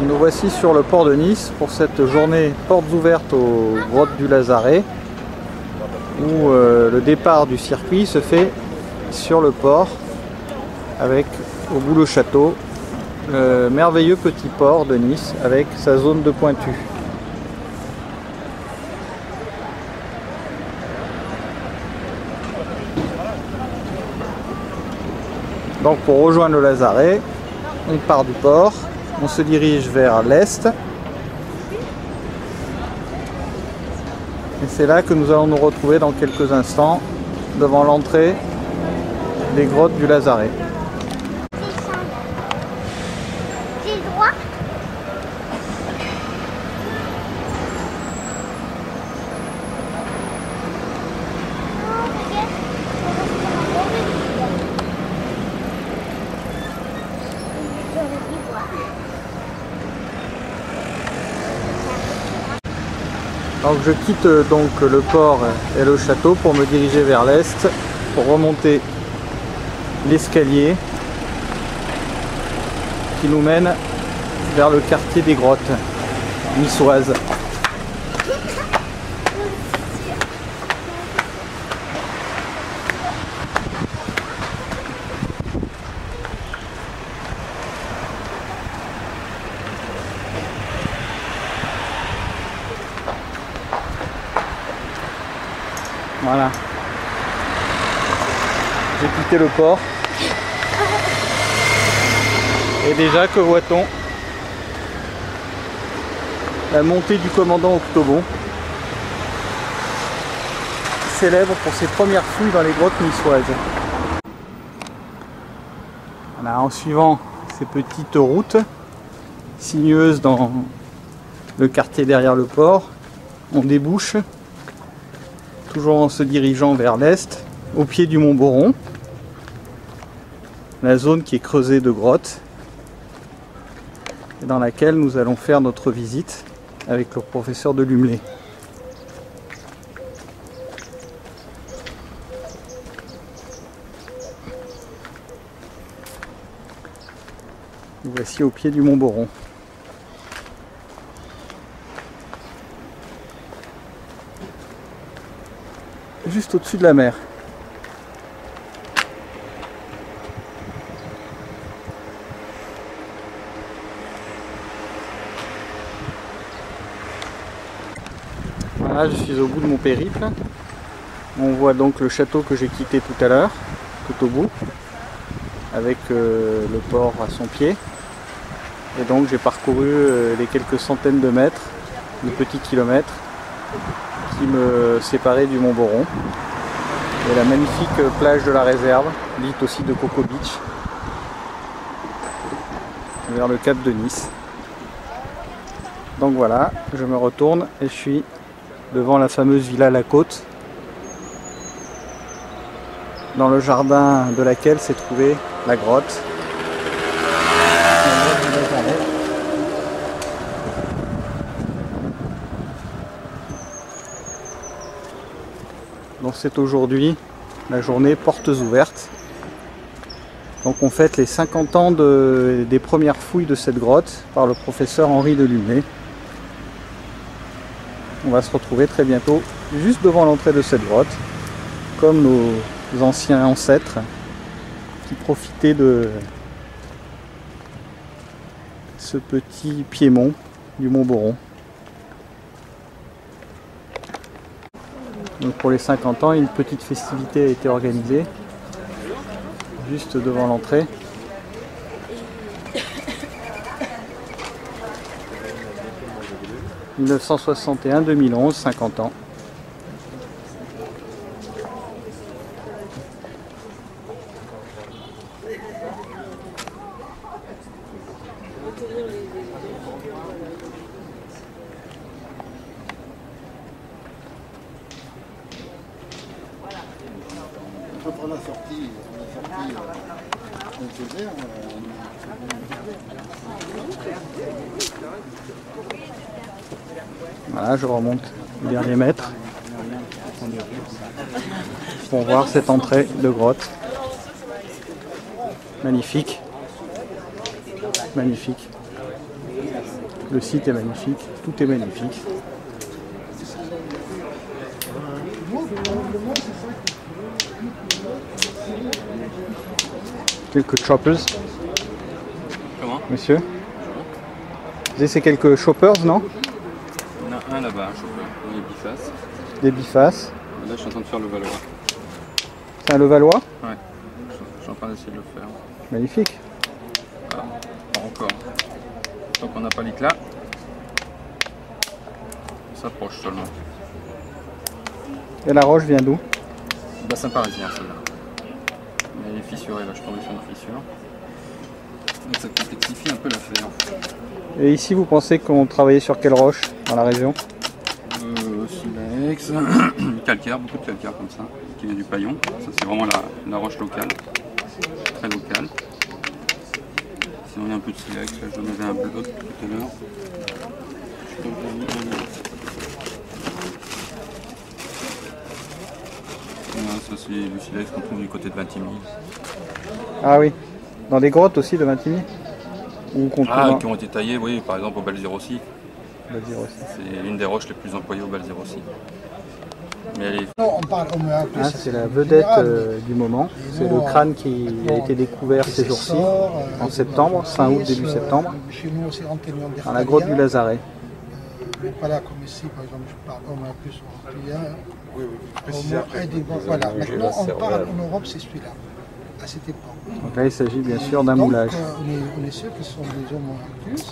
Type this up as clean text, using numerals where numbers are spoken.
Nous voici sur le port de Nice pour cette journée portes ouvertes aux grottes du Lazaret, où le départ du circuit se fait sur le port avec au bout le château, le merveilleux petit port de Nice avec sa zone de pointu. Donc pour rejoindre le Lazaret, on part du port, on se dirige vers l'est. Et c'est là que nous allons nous retrouver dans quelques instants devant l'entrée des grottes du Lazaret. J'ai le droit. Donc je quitte donc le port et le château pour me diriger vers l'est, pour remonter l'escalier qui nous mène vers le quartier des grottes niçoises. Voilà. J'ai quitté le port. Et déjà, que voit-on? La montée du commandant Octobon, célèbre pour ses premières fouilles dans les grottes niçoises. Voilà, en suivant ces petites routes sinueuses dans le quartier derrière le port, on débouche, toujours en se dirigeant vers l'est, au pied du mont Boron, la zone qui est creusée de grottes, et dans laquelle nous allons faire notre visite avec le professeur de Lumley. Nous voici au pied du mont Boron. Juste au-dessus de la mer. Voilà, je suis au bout de mon périple. On voit donc le château que j'ai quitté tout à l'heure, tout au bout, avec le port à son pied. Et donc j'ai parcouru les quelques centaines de mètres, de petits kilomètres, qui me séparait du mont Boron et la magnifique plage de la réserve, dite aussi de Coco Beach, vers le cap de Nice. Donc voilà, je me retourne et je suis devant la fameuse villa La Côte, dans le jardin de laquelle s'est trouvée la grotte. Donc c'est aujourd'hui la journée portes ouvertes. Donc on fête les 50 ans des premières fouilles de cette grotte par le professeur Henri de Lumley. On va se retrouver très bientôt juste devant l'entrée de cette grotte, comme nos anciens ancêtres qui profitaient de ce petit piémont du mont Boron. Donc pour les 50 ans, une petite festivité a été organisée juste devant l'entrée. « 1961-2011, 50 ans. » Pour la sortie, Voilà, je remonte le dernier mètre pour voir cette entrée de grotte. Magnifique. Magnifique. Le site est magnifique, tout est magnifique. Quelques choppers. Comment? Monsieur? C'est quelques choppers, non? Il y en a un là-bas, un chauffeur. Il est biface. Des bifaces. Là, je suis en train de faire le Valois. C'est un Levallois? Ouais. Je suis en train d'essayer de le faire. Magnifique. Voilà. Pas encore. Tant qu'on n'a pas l'éclat, on s'approche seulement. Et la roche vient d'où? Bassin parisien, celle-là. Mais elle est fissurée, là, je suis tombé sur une fissure. Donc ça complexifie un peu l'affaire. Et ici, vous pensez qu'on travaillait sur quelle roche dans la région? Silex, calcaire, beaucoup de calcaire comme ça, qui vient du paillon. Ça c'est vraiment la roche locale, très locale. Sinon il y a un peu de silex, là j'en avais un bloc tout à l'heure. Ça c'est du silex qu'on trouve du côté de Vintimille. Ah oui, dans des grottes aussi de Vintimille? Ou qu'on trouve Ah, qui ont été taillées, oui, par exemple au Balzerossi. C'est une des roches les plus employées au Balzerossi. Mais elle est... Non, on parle, c'est la vedette du moment. C'est le crâne qui a été découvert ces jours-ci, en septembre, fin août, début septembre, dans la grotte du Lazaret. Mais pas là comme ici, par exemple, je parle homme plus européen. Oui, oui, voilà, maintenant on parle en Europe, c'est celui-là, à cette époque. Donc là, il s'agit bien sûr d'un moulage. On est sûr que ce sont des hommes plus.